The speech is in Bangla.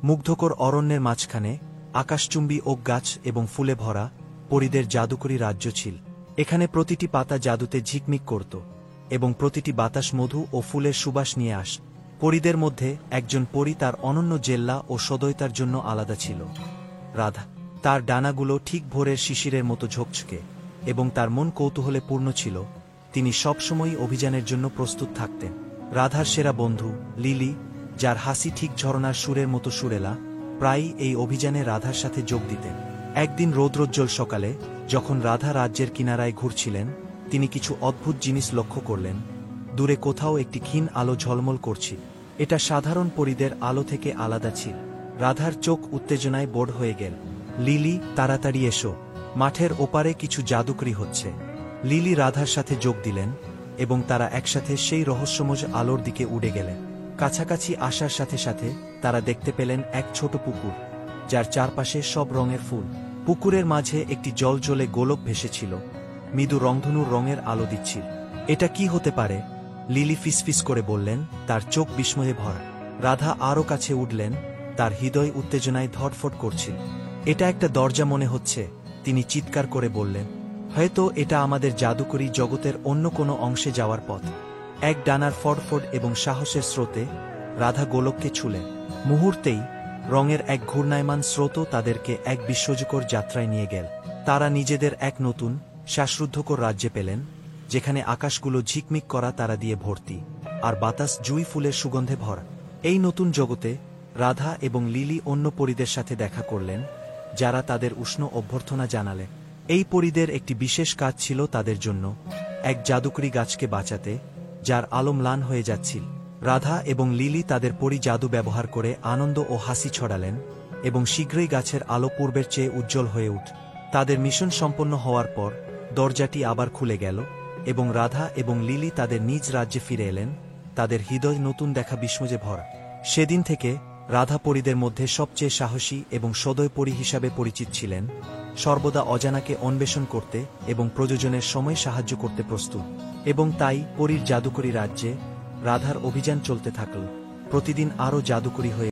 মুগ্ধকর অরণ্যের মাঝখানে আকাশচুম্বী ওক গাছ এবং ফুলে ভরা পরীদের জাদুকরী রাজ্য ছিল। এখানে প্রতিটি পাতা জাদুতে ঝিকমিক করত এবং প্রতিটি বাতাস মধু ও ফুলের সুবাস নিয়ে আস। পরীদের মধ্যে একজন পরী তার অনন্য জেল্লা ও সদয়তার জন্য আলাদা ছিল, রাধা। তার ডানাগুলো ঠিক ভোরের শিশিরের মতো ঝকঝকে এবং তার মন কৌতূহলে পূর্ণ ছিল। তিনি সবসময়ই অভিযানের জন্য প্রস্তুত থাকতেন। রাধার সেরা বন্ধু লিলি, যার হাসি ঠিক ঝরনার সুরের মতো সুরেলা, প্রায়ই এই অভিযানে রাধার সাথে যোগ দিতেন। একদিন রৌদ্রোজ্জ্বল সকালে যখন রাধা রাজ্যের কিনারায় ঘুরছিলেন, তিনি কিছু অদ্ভুত জিনিস লক্ষ্য করলেন। দূরে কোথাও একটি ক্ষীণ আলো ঝলমল করছিল। এটা সাধারণ পরীদের আলো থেকে আলাদা ছিল। রাধার চোখ উত্তেজনায় বোর্ড হয়ে গেল। লিলি, তাড়াতাড়ি এসো, মাঠের ওপারে কিছু জাদুকরি হচ্ছে। লিলি রাধার সাথে যোগ দিলেন এবং তারা একসাথে সেই রহস্যময় আলোর দিকে উড়ে গেলেন। কাছাকাছি আসার সাথে সাথে তারা দেখতে পেলেন এক ছোট পুকুর, যার চারপাশে সব রঙের ফুল। পুকুরের মাঝে একটি জলজলে গোলক ভেসেছিল, মৃদু রংধনুর রঙের আলো দিচ্ছিল। এটা কি হতে পারে? লিলি ফিসফিস করে বললেন, তার চোখ বিস্ময়ে ভরা। রাধা আরও কাছে উঠলেন, তার হৃদয় উত্তেজনায় ধড়ফড় করছিল। এটা একটা দরজা মনে হচ্ছে, তিনি চিৎকার করে বললেন। হয়তো এটা আমাদের জাদুকরী জগতের অন্য কোনো অংশে যাওয়ার পথ। এক ডানার ফড়ফড় এবং সাহসের স্রোতে রাধা গোলককে ছুঁলেন। মুহূর্তেই রঙের এক ঘূর্ণায়মান স্রোত তাদেরকে এক বিস্ময়কর যাত্রায় নিয়ে গেল। তারা নিজেদের এক নতুন শ্বাসরুদ্ধকর রাজ্যে পেলেন, যেখানে আকাশগুলো ঝিকমিক করা তারা দিয়ে ভর্তি আর বাতাস জুঁই ফুলের সুগন্ধে ভরা। এই নতুন জগতে রাধা এবং লিলি অন্য পরীদের সাথে দেখা করলেন, যারা তাদের উষ্ণ অভ্যর্থনা জানালেন। এই পরীদের একটি বিশেষ কাজ ছিল তাদের জন্য, এক জাদুকরী গাছকে বাঁচাতে, যার আলো ম্লান হয়ে যাচ্ছিল। রাধা এবং লিলি তাদের পরী জাদু ব্যবহার করে আনন্দ ও হাসি ছড়ালেন এবং শীঘ্রই গাছের আলো পূর্বের চেয়ে উজ্জ্বল হয়ে উঠল। তাদের মিশন সম্পন্ন হওয়ার পর দরজাটি আবার খুলে গেল এবং রাধা এবং লিলি তাদের নিজ রাজ্যে ফিরে এলেন, তাদের হৃদয় নতুন দেখা বিস্ময়ে ভরা। সেদিন থেকে রাধা পরীদের মধ্যে সবচেয়ে সাহসী এবং সদয় পরী হিসাবে পরিচিত ছিলেন, সর্বদা অজানাকে অন্বেষণ করতে এবং প্রয়োজনের সময় সাহায্য করতে প্রস্তুত। এবং তাই পরীর জাদুকরী রাজ্যে রাধার অভিযান চলতে থাকল, প্রতিদিন আরও জাদুকরী হয়ে।